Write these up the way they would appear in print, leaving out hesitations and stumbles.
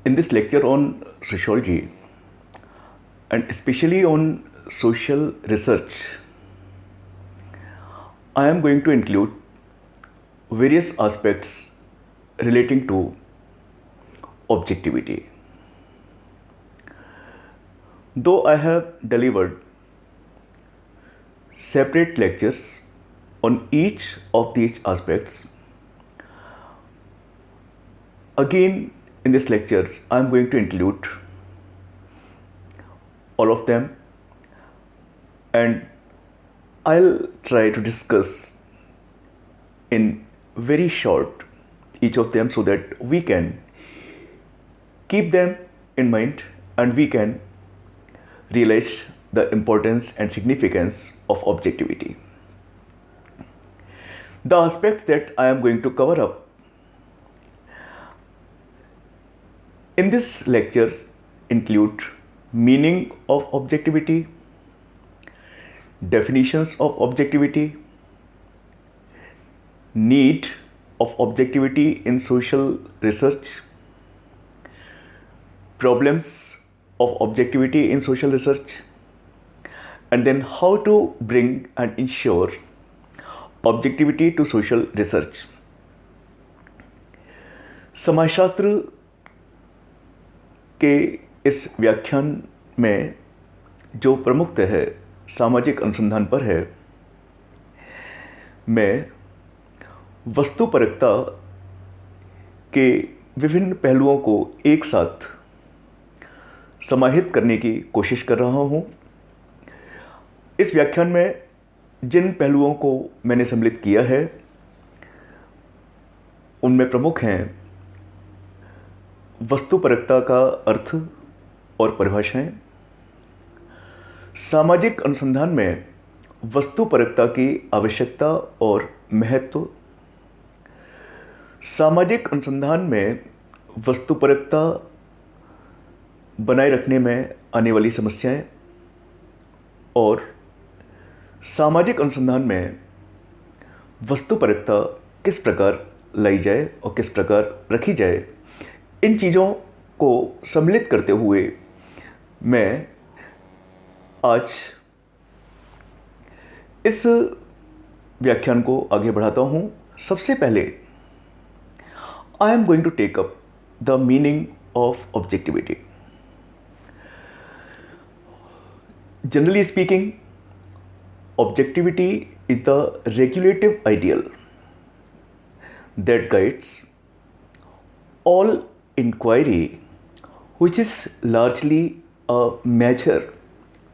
In this lecture on sociology and especially on social research, I am going to include various aspects relating to objectivity. Though I have delivered separate lectures on each of these aspects, again in this lecture I am going to include all of them, and I'll try to discuss in very short each of them so that we can keep them in mind and we can realize the importance and significance of objectivity. The aspects that I am going to cover up in this lecture include meaning of objectivity, definitions of objectivity, need of objectivity in social research, problems of objectivity in social research, and then how to bring and ensure objectivity to social research. समाजशास्त्र के इस व्याख्यान में जो प्रमुखतः है सामाजिक अनुसंधान पर है, मैं वस्तुपरकता के विभिन्न पहलुओं को एक साथ समाहित करने की कोशिश कर रहा हूँ। इस व्याख्यान में जिन पहलुओं को मैंने सम्मिलित किया है उनमें प्रमुख हैं वस्तुपरकता का अर्थ और परिभाषाएं, सामाजिक अनुसंधान में वस्तुपरकता की आवश्यकता और महत्व, सामाजिक अनुसंधान में वस्तुपरकता बनाए रखने में आने वाली समस्याएं और सामाजिक अनुसंधान में वस्तुपरकता किस प्रकार लाई जाए और किस प्रकार रखी जाए, इन चीज़ों को सम्मिलित करते हुए मैं आज इस व्याख्यान को आगे बढ़ाता हूँ। सबसे पहले I am going to take up the meaning of objectivity. Generally speaking, objectivity is the regulative ideal that guides all inquiry, which is largely a measure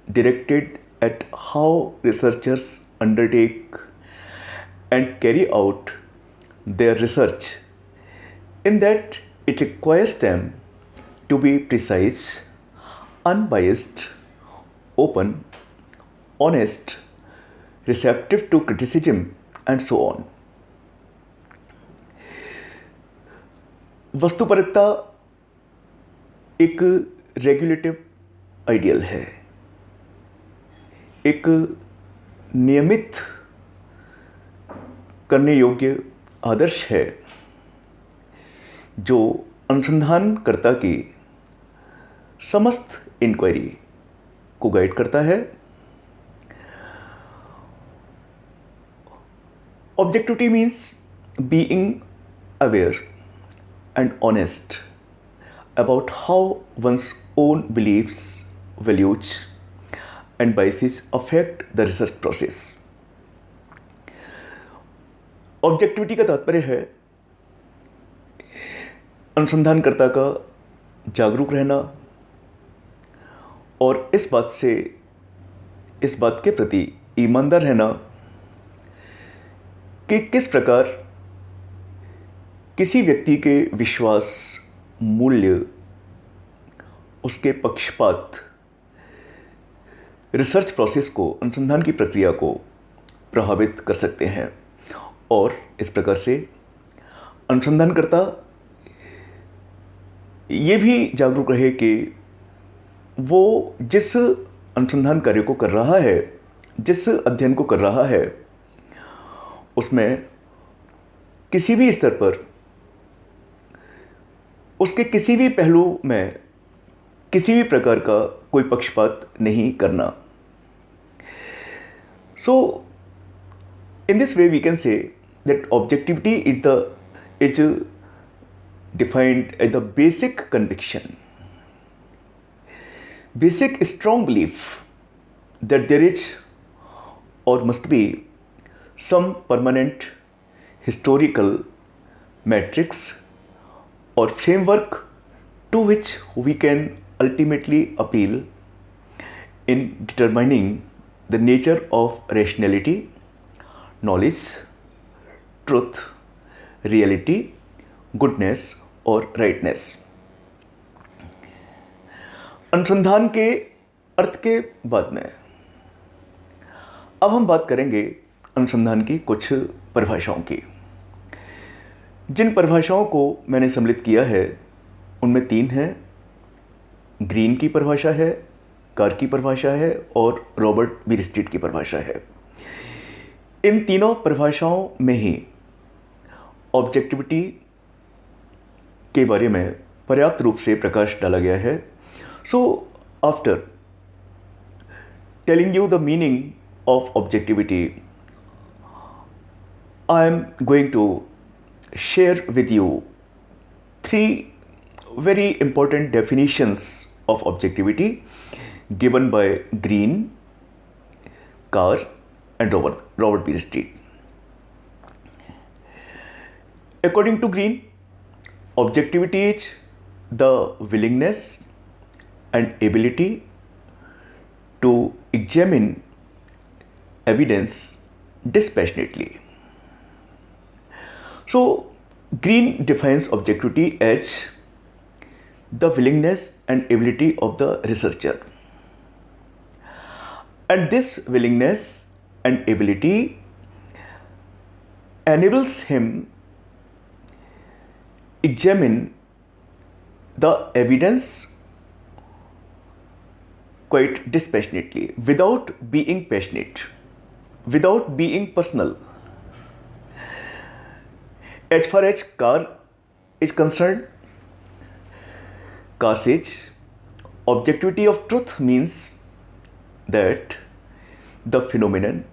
directed at how researchers undertake and carry out their research, in that it requires them to be precise, unbiased, open, honest, receptive to criticism, and so on. वस्तुपरकता एक regulative ideal है, एक नियमित करने योग्य आदर्श है जो अनुसंधानकर्ता की समस्त इंक्वायरी को गाइड करता है। Objectivity means being aware and honest about how one's own beliefs, values, and biases affect the research process. Objectivity का तात्पर्य है अनुसंधानकर्ता का जागरूक रहना और इस बात के प्रति ईमानदार रहना कि किस प्रकार किसी व्यक्ति के विश्वास, मूल्य, उसके पक्षपात रिसर्च प्रोसेस को, अनुसंधान की प्रक्रिया को प्रभावित कर सकते हैं, और इस प्रकार से अनुसंधानकर्ता ये भी जागरूक रहे कि वो जिस अनुसंधान कार्य को कर रहा है, जिस अध्ययन को कर रहा है, उसमें किसी भी स्तर पर उसके किसी भी पहलू में किसी भी प्रकार का कोई पक्षपात नहीं करना. So in this way we can say that objectivity is defined as the basic conviction, basic strong belief that there is or must be some permanent historical matrix or framework to which we can ultimately appeal in determining the nature of rationality, knowledge, truth, reality, goodness और rightness. अनुसंधान के अर्थ के बाद में अब हम बात करेंगे अनुसंधान की कुछ परिभाषाओं की. जिन परिभाषाओं को मैंने सम्मिलित किया है उनमें 3 हैं. ग्रीन की परिभाषा है, कार की परिभाषा है और रॉबर्ट बीरस्टीट की परिभाषा है. इन तीनों परिभाषाओं में ही ऑब्जेक्टिविटी के बारे में पर्याप्त रूप से प्रकाश डाला गया है. So after telling you the meaning of objectivity, I am going to share with you 3 very important definitions of objectivity given by Green, Carr and Robert Bierstein. According to Green, objectivity is the willingness and ability to examine evidence dispassionately. So Green defines objectivity as the willingness and ability of the researcher, and this willingness and ability enables him examine the evidence quite dispassionately, without being passionate, without being personal. As far as Carr is concerned, Carr says objectivity of truth means that the phenomenon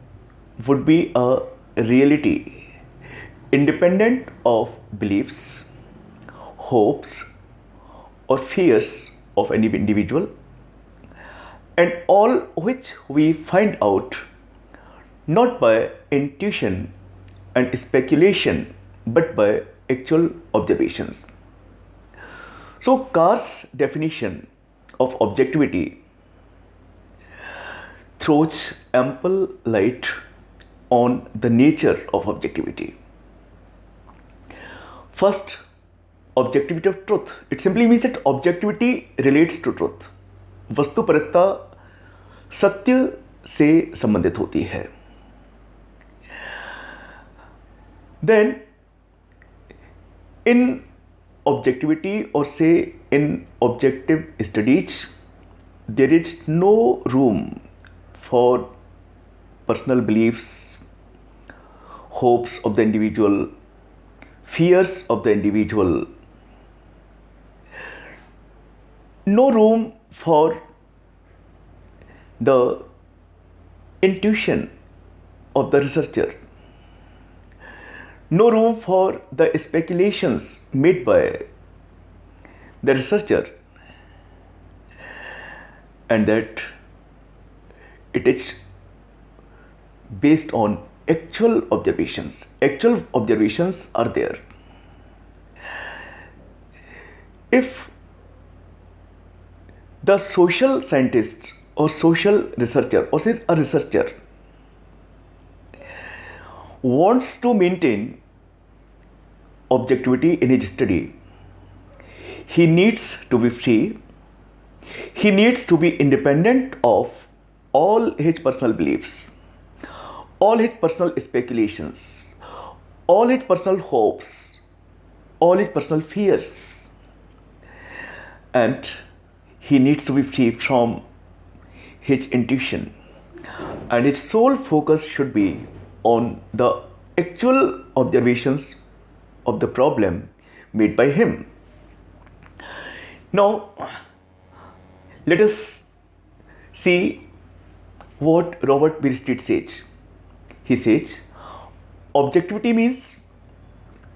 would be a reality independent of beliefs, hopes or fears of any individual, and all which we find out not by intuition and speculation but by actual observations. So Carr's definition of objectivity throws ample light on the nature of objectivity. First, objectivity of truth. It simply means that objectivity relates to truth. वस्तुपरकता सत्य से संबंधित होती है. Then in objectivity, or say in objective studies, there is no room for personal beliefs, hopes of the individual, fears of the individual, no room for the intuition of the researcher, no room for the speculations made by the researcher, and that it is based on actual observations. Actual observations are there. If the social scientist or social researcher, or say a researcher, wants to maintain objectivity in his study, he needs to be free, he needs to be independent of all his personal beliefs, all his personal speculations, all his personal hopes, all his personal fears, and he needs to be free from his intuition, and his sole focus should be on the actual observations of the problem made by him. Now, let us see what Robert Bierstein says. He says, objectivity means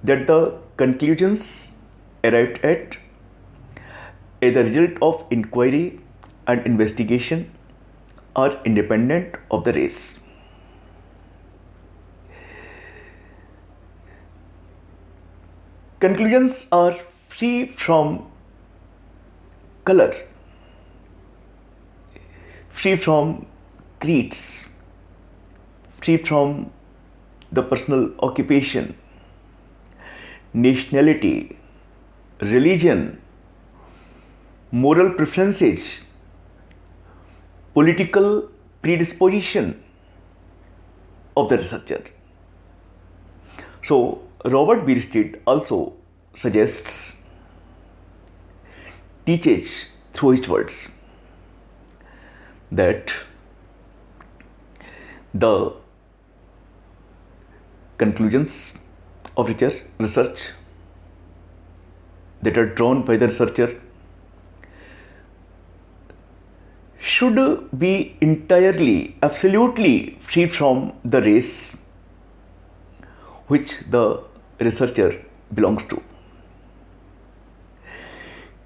that the conclusions arrived at are the result of inquiry and investigation are independent of the race. Conclusions are free from color, free from creeds, free from the personal occupation, nationality, religion, moral preferences, political predisposition of the researcher. So, Robert Bierstein also suggests, teaches through his words, that the conclusions of research that are drawn by the researcher should be entirely, absolutely free from the race which the researcher belongs to.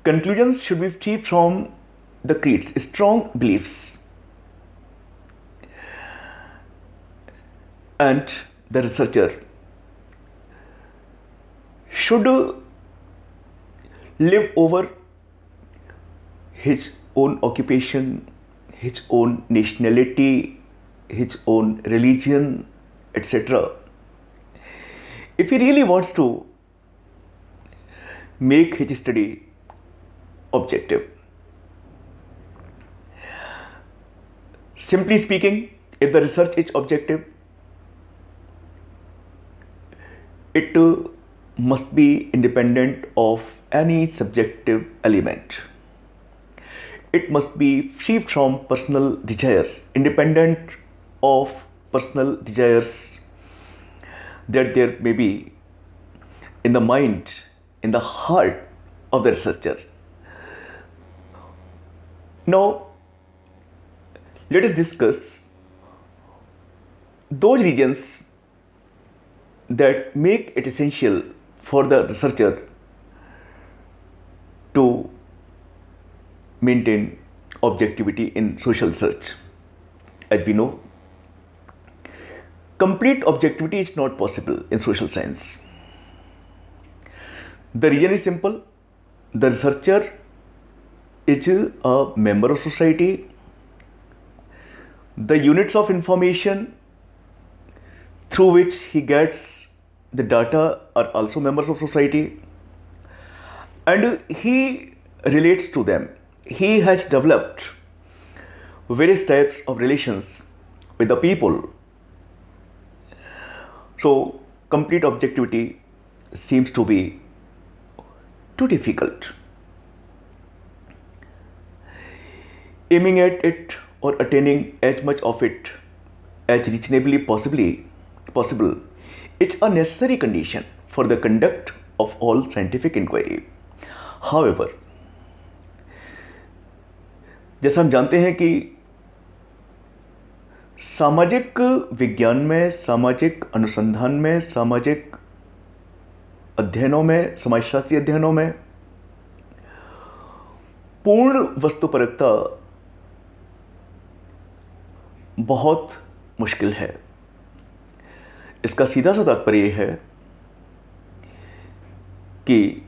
Conclusions should be free from the creeds, strong beliefs, and the researcher should live over his own occupation, his own nationality, his own religion, etc. If he really wants to make his study objective. Simply speaking, if the research is objective, it must be independent of any subjective element. It must be free from personal desires, independent of personal desires that there may be in the mind, in the heart of the researcher. Now, let us discuss those regions that make it essential for the researcher to maintain objectivity in social research. As we know, complete objectivity is not possible in social science. The reason is simple. The researcher is a member of society. The units of information through which he gets the data are also members of society, and he relates to them. He has developed various types of relations with the people. So, complete objectivity seems to be too difficult. Aiming at it or attaining as much of it as reasonably possible is a necessary condition for the conduct of all scientific inquiry. However, जैसा हम जानते हैं कि सामाजिक विज्ञान में, सामाजिक अनुसंधान में, सामाजिक अध्ययनों में, समाजशास्त्रीय अध्ययनों में पूर्ण वस्तुपरकता बहुत मुश्किल है। इसका सीधा सा तात्पर्य है कि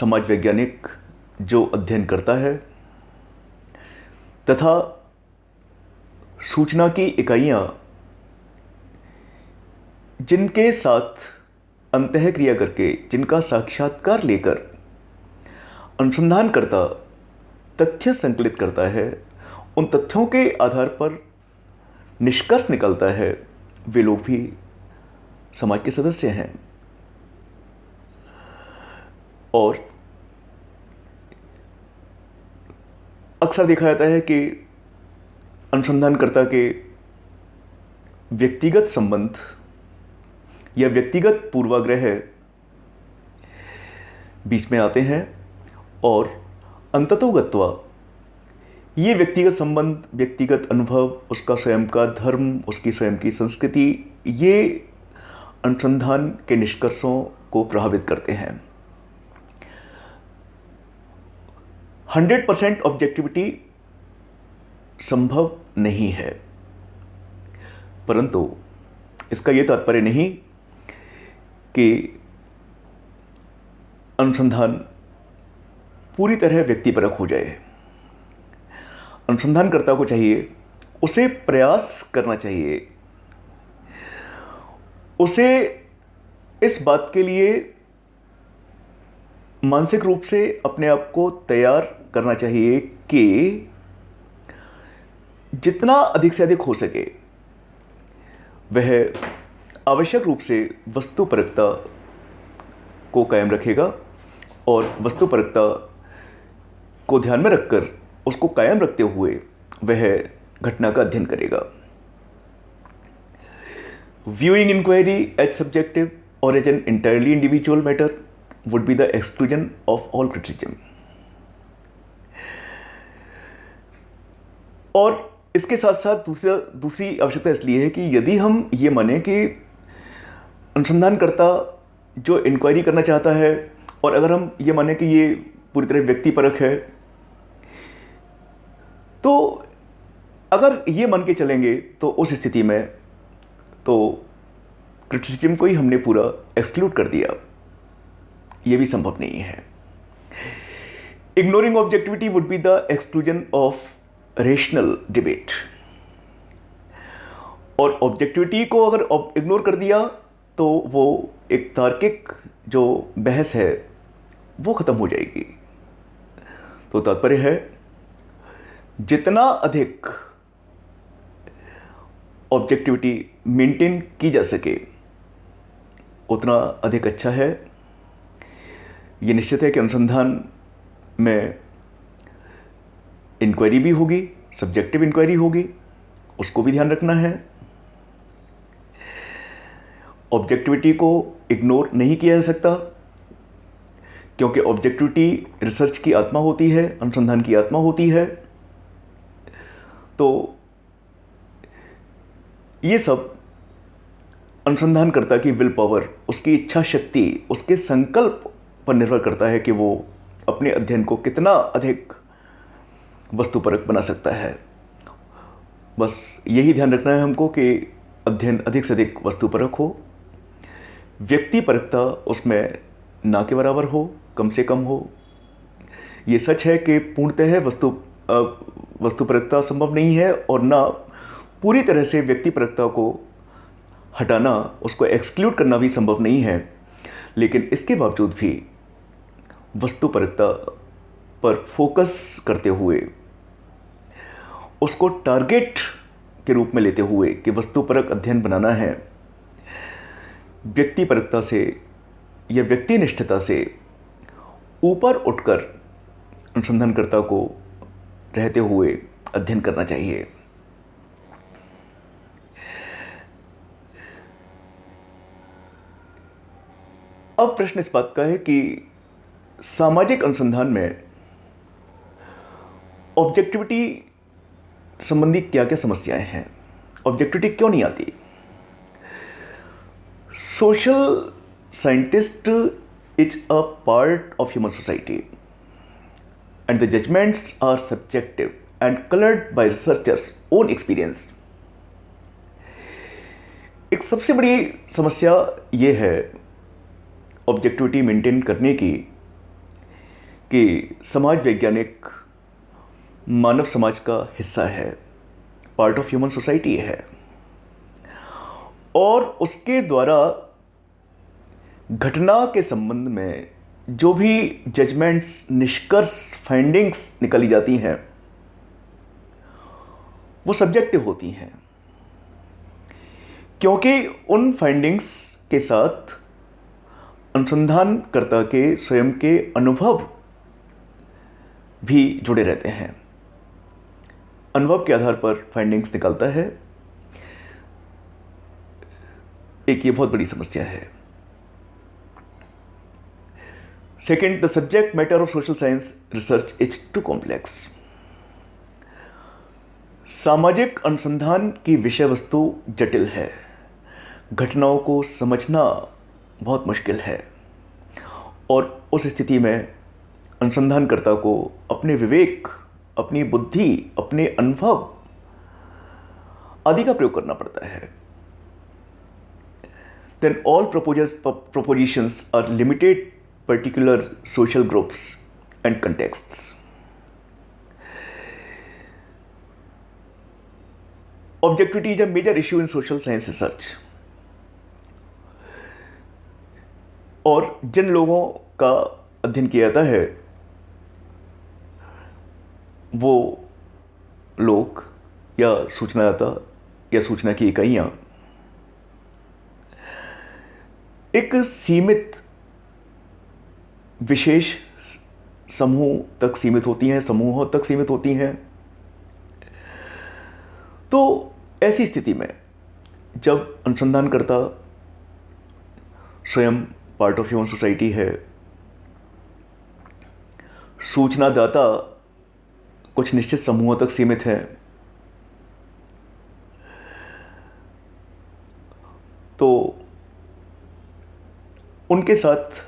समाज वैज्ञानिक जो अध्ययन करता है तथा सूचना की इकाइयां जिनके साथ अंतःक्रिया करके, जिनका साक्षात्कार लेकर अनुसंधान करता, तथ्य संकलित करता है, उन तथ्यों के आधार पर निष्कर्ष निकलता है, वे लोग भी समाज के सदस्य हैं। और अक्सर देखा जाता है कि अनुसंधानकर्ता के व्यक्तिगत संबंध या व्यक्तिगत पूर्वाग्रह बीच में आते हैं और अंततोगत्वा ये व्यक्तिगत संबंध, व्यक्तिगत अनुभव, उसका स्वयं का धर्म, उसकी स्वयं की संस्कृति, ये अनुसंधान के निष्कर्षों को प्रभावित करते हैं। 100% ऑब्जेक्टिविटी संभव नहीं है, परंतु इसका यह तात्पर्य नहीं कि अनुसंधान पूरी तरह व्यक्तिपरक हो जाए। अनुसंधानकर्ता को चाहिए, उसे प्रयास करना चाहिए, उसे इस बात के लिए मानसिक रूप से अपने आप को तैयार करना चाहिए कि जितना अधिक से अधिक हो सके वह आवश्यक रूप से वस्तुपरकता को कायम रखेगा और वस्तुपरकता को ध्यान में रखकर उसको कायम रखते हुए वह घटना का अध्ययन करेगा। Viewing inquiry as subjective or as an entirely individual matter would be the exclusion of all criticism. और इसके साथ साथ दूसरी आवश्यकता इसलिए है कि यदि हम ये माने कि अनुसंधानकर्ता जो इंक्वायरी करना चाहता है, और अगर हम ये माने कि ये पूरी तरह व्यक्तिपरक है, तो अगर ये मान के चलेंगे तो उस स्थिति में तो क्रिटिसिज्म को ही हमने पूरा एक्सक्लूड कर दिया। ये भी संभव नहीं है। Ignoring objectivity would be the exclusion of rational debate. और ऑब्जेक्टिविटी को अगर इग्नोर कर दिया तो वो एक तार्किक जो बहस है वो खत्म हो जाएगी। तो तात्पर्य है, जितना अधिक ऑब्जेक्टिविटी मेंटेन की जा सके उतना अधिक अच्छा है। ये निश्चित है कि अनुसंधान में इंक्वायरी भी होगी, सब्जेक्टिव इंक्वायरी होगी, उसको भी ध्यान रखना है। ऑब्जेक्टिविटी को इग्नोर नहीं किया जा सकता, क्योंकि ऑब्जेक्टिविटी रिसर्च की आत्मा होती है, अनुसंधान की आत्मा होती है। तो ये सब अनुसंधानकर्ता की विल पावर, उसकी इच्छा शक्ति, उसके संकल्प पर निर्भर करता है कि वो अपने अध्ययन को कितना अधिक वस्तुपरक बना सकता है। बस यही ध्यान रखना है हमको कि अध्ययन अधिक से अधिक वस्तुपरक हो, व्यक्तिपरकता उसमें ना के बराबर हो, कम से कम हो। ये सच है कि पूर्णतः वस्तुपरकता संभव नहीं है, और ना पूरी तरह से व्यक्तिपरकता को हटाना, उसको एक्सक्लूड करना भी संभव नहीं है। लेकिन इसके बावजूद भी वस्तुपरकता पर फोकस करते हुए, उसको टारगेट के रूप में लेते हुए कि वस्तुपरक अध्ययन बनाना है, व्यक्तिपरकता से या व्यक्तिनिष्ठता से ऊपर उठकर अनुसंधानकर्ता को रहते हुए अध्ययन करना चाहिए। अब प्रश्न इस बात का है कि सामाजिक अनुसंधान में ऑब्जेक्टिविटी संबंधी क्या क्या समस्याएं हैं, ऑब्जेक्टिविटी क्यों नहीं आती। Social scientist is a part of human society and the judgments are subjective and coloured by researchers own experience. एक सबसे बड़ी समस्या ये है ऑब्जेक्टिविटी मेंटेन करने की कि समाज वैज्ञानिक मानव समाज का हिस्सा है, पार्ट ऑफ ह्यूमन सोसाइटी है, और उसके द्वारा घटना के संबंध में जो भी जजमेंट्स, निष्कर्ष, फाइंडिंग्स निकाली जाती हैं वो सब्जेक्टिव होती हैं, क्योंकि उन फाइंडिंग्स के साथ अनुसंधानकर्ता के स्वयं के अनुभव भी जुड़े रहते हैं। अनुभव के आधार पर फाइंडिंग्स निकलता है। एक ये बहुत बड़ी समस्या है। Second, the subject matter of social science research is too complex. सामाजिक अनुसंधान की विषय वस्तु जटिल है, घटनाओं को समझना बहुत मुश्किल है, और उस स्थिति में अनुसंधानकर्ता को अपने विवेक, अपनी बुद्धि, अपने अनुभव आदि का प्रयोग करना पड़ता है. Then all propositions are limited particular social groups and contexts. Objectivity is a major issue in social science research. और जिन लोगों का अध्ययन किया जाता है वो लोग या सूचनादाता या सूचना की इकाइयाँ एक सीमित विशेष समूह तक सीमित होती हैं, समूहों तक सीमित होती हैं. तो ऐसी स्थिति में जब अनुसंधानकर्ता स्वयं पार्ट ऑफ ह्यूमन सोसाइटी है, सूचनादाता कुछ निश्चित समूहों तक सीमित है, तो उनके साथ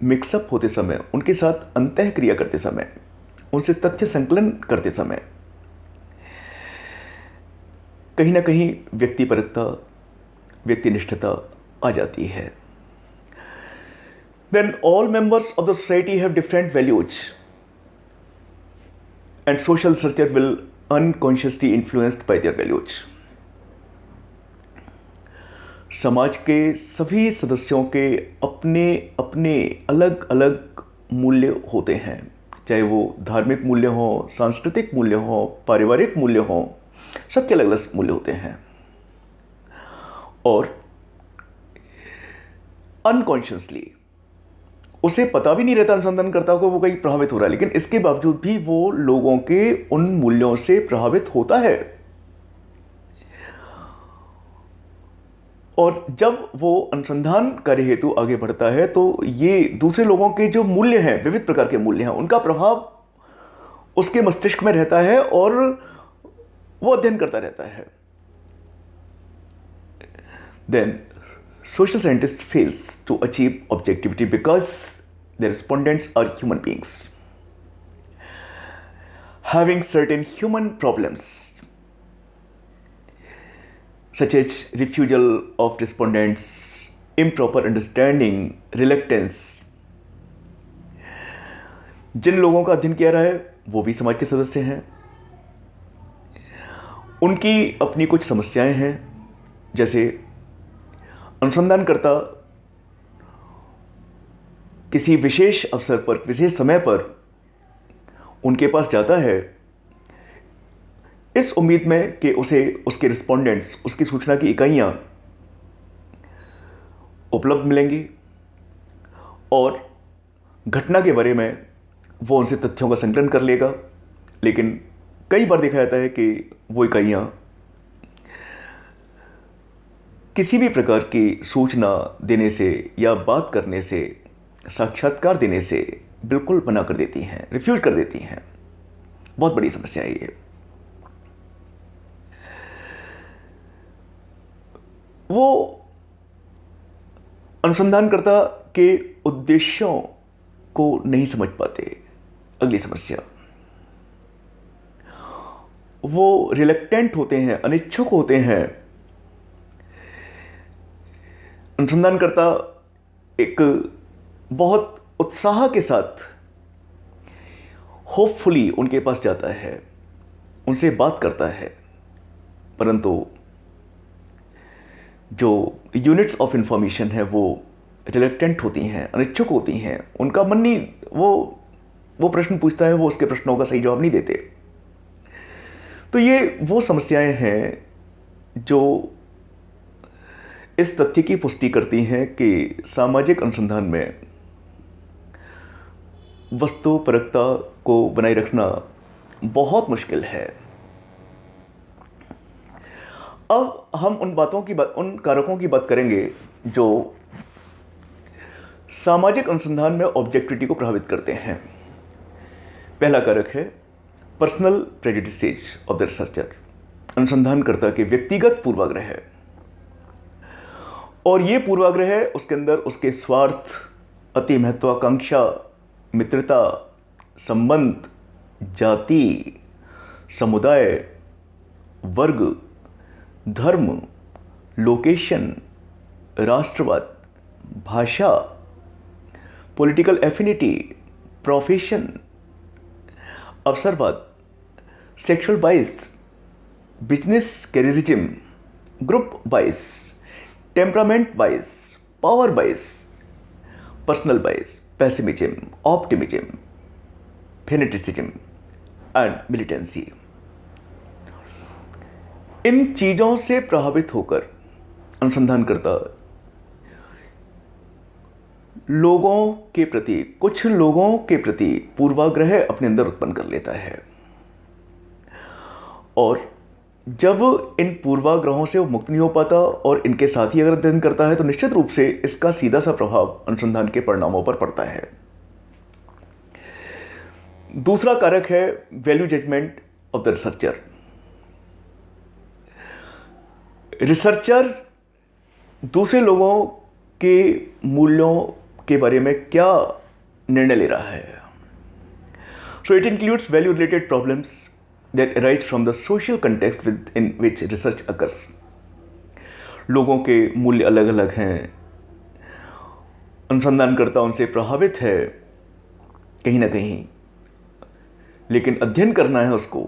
मिक्सअप होते समय, उनके साथ अंतःक्रिया करते समय, उनसे तथ्य संकलन करते समय कहीं ना कहीं व्यक्तिपरकता, व्यक्तिनिष्ठता आ जाती है. Then all members of the society have different values and social researcher will unconsciously influenced by their values. समाज के सभी सदस्यों के अपने अपने अलग अलग मूल्य होते हैं, चाहे वो धार्मिक मूल्य हो, सांस्कृतिक मूल्य हो, पारिवारिक मूल्य हो, सबके अलग अलग मूल्य होते हैं. और अनकॉन्शियसली उसे पता भी नहीं रहता अनुसंधानकर्ता को वो कहीं प्रभावित हो रहा है, लेकिन इसके बावजूद भी वो लोगों के उन मूल्यों से प्रभावित होता है. और जब वो अनुसंधान कार्य हेतु आगे बढ़ता है तो ये दूसरे लोगों के जो मूल्य हैं, विविध प्रकार के मूल्य हैं, उनका प्रभाव उसके मस्तिष्क में रहता है और वो अध्ययन करता रहता है. Then social scientist fails to achieve objectivity because the respondents are human beings having certain human problems such as refusal of respondents, improper understanding, reluctance. जिन लोगों का अध्ययन किया रहा है वो भी समाज के सदस्य हैं, उनकी अपनी कुछ समस्याएं हैं. जैसे अनुसंधानकर्ता किसी विशेष अवसर पर, विशेष समय पर उनके पास जाता है इस उम्मीद में कि उसे उसके रिस्पोंडेंट्स, उसकी सूचना की इकाइयाँ उपलब्ध मिलेंगी और घटना के बारे में वो उनसे तथ्यों का संकलन कर लेगा. लेकिन कई बार देखा जाता है कि वो इकाइयाँ किसी भी प्रकार की सूचना देने से या बात करने से, साक्षात्कार देने से बिल्कुल मना कर देती हैं, रिफ्यूज कर देती हैं. बहुत बड़ी समस्या है ये. वो अनुसंधानकर्ता के उद्देश्यों को नहीं समझ पाते. अगली समस्या, वो रिलक्टेंट होते हैं, अनिच्छुक होते हैं. अनुसंधानकर्ता एक बहुत उत्साह के साथ होपफुली उनके पास जाता है, उनसे बात करता है, परंतु जो यूनिट्स ऑफ इंफॉर्मेशन है वो रिलक्टेंट होती हैं, अनिच्छुक होती हैं. उनका मन नहीं, वो प्रश्न पूछता है, वो उसके प्रश्नों का सही जवाब नहीं देते. तो ये वो समस्याएं हैं जो इस तथ्य की पुष्टि करती हैं कि सामाजिक अनुसंधान में वस्तुपरकता को बनाए रखना बहुत मुश्किल है. अब हम उन कारकों की बात करेंगे जो सामाजिक अनुसंधान में ऑब्जेक्टिविटी को प्रभावित करते हैं। पहला कारक है पर्सनल प्रेजुडिसेज ऑफ द रिसर्चर, अनुसंधानकर्ता के व्यक्तिगत पूर्वाग्रह है। और ये पूर्वाग्रह उसके अंदर उसके स्वार्थ, अति महत्वाकांक्षा, मित्रता, संबंध, जाति, समुदाय, वर्ग, धर्म, लोकेशन, राष्ट्रवाद, भाषा, पॉलिटिकल एफिनिटी, प्रोफेशन, अवसरवाद, sexual bias, business careerism, group bias, temperament bias, power bias, personal bias, pessimism, optimism, fanaticism and militancy. इन चीजों से प्रभावित होकर अनुसंधानकर्ता लोगों के प्रति, कुछ लोगों के प्रति पूर्वाग्रह अपने अंदर उत्पन्न कर लेता है। और जब इन पूर्वाग्रहों से वो मुक्त नहीं हो पाता और इनके साथ ही अगर अध्ययन करता है तो निश्चित रूप से इसका सीधा सा प्रभाव अनुसंधान के परिणामों पर पड़ता है। दूसरा कारक है value judgment of the researcher. Researcher दूसरे लोगों के मूल्यों के बारे में क्या निर्णय ले रहा है। So it includes value related problems that arise from the social context with in which research occurs. लोगों के मूल्य अलग अलग हैं, अनुसंधानकर्ता उनसे प्रभावित है कहीं ना कहीं, लेकिन अध्ययन करना है उसको,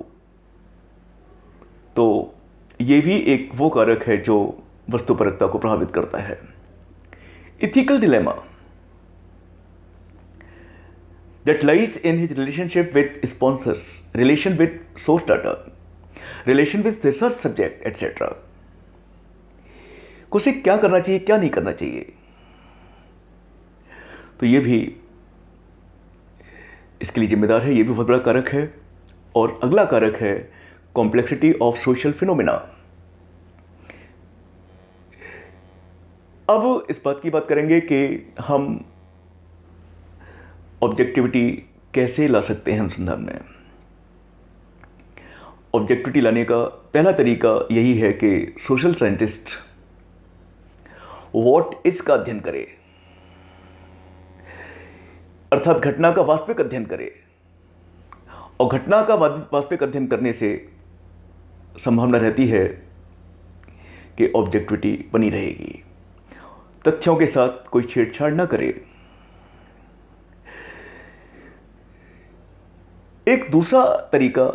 तो ये भी एक वो कारक है जो वस्तुपरकता को प्रभावित करता है। Ethical dilemma that lies in his relationship with sponsors, relation with source data, relation with research subject, etc. उसे क्या करना चाहिए, क्या नहीं करना चाहिए, तो ये भी इसके लिए जिम्मेदार है। ये भी बहुत बड़ा कारक है। और अगला कारक है कॉम्प्लेक्सिटी ऑफ सोशल फिनोमिना। अब इस बात की बात करेंगे कि हम ऑब्जेक्टिविटी कैसे ला सकते हैं अनुसंधान में। ऑब्जेक्टिविटी लाने का पहला तरीका यही है कि सोशल साइंटिस्ट व्हाट इज का अध्ययन करे, अर्थात घटना का वास्तविक अध्ययन करे। और घटना का वास्तविक अध्ययन करने से संभावना रहती है कि ऑब्जेक्टिविटी बनी रहेगी। तथ्यों के साथ कोई छेड़छाड़ ना करे। एक दूसरा तरीका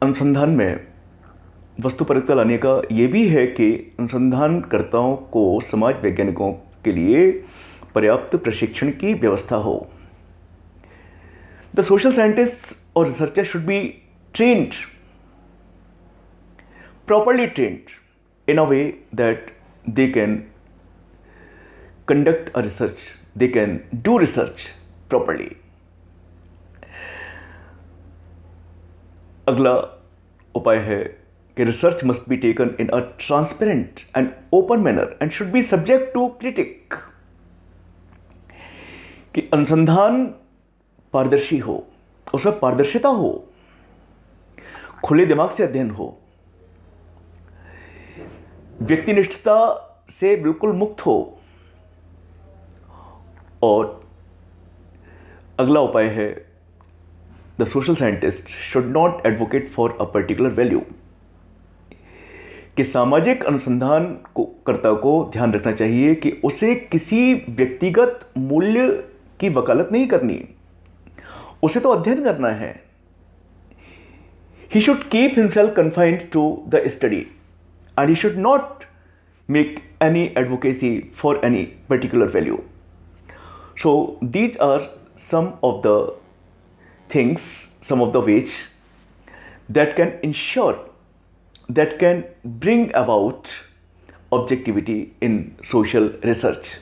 अनुसंधान में वस्तुपरकता लाने का यह भी है कि अनुसंधानकर्ताओं को समाज वैज्ञानिकों के लिए पर्याप्त प्रशिक्षण की व्यवस्था हो। द सोशल साइंटिस्ट और researcher should be trained, properly trained in a way that they can conduct a research, they can do research properly. अगला उपाय है कि research must be taken in a transparent and open manner and should be subject to critique. कि अनुसंधान पारदर्शी हो, उसमें पारदर्शिता हो, खुले दिमाग से अध्ययन हो, व्यक्तिनिष्ठता से बिल्कुल मुक्त हो। और अगला उपाय है the social scientist should not advocate for a particular value. कि सामाजिक अनुसंधान को कर्ता को ध्यान रखना चाहिए कि उसे किसी व्यक्तिगत मूल्य की वकालत नहीं करनी, उसे तो अध्ययन करना है। He should keep himself confined to the study and he should not make any advocacy for any particular value. So these are some of the things, some of the ways that can ensure, that can bring about objectivity in social research.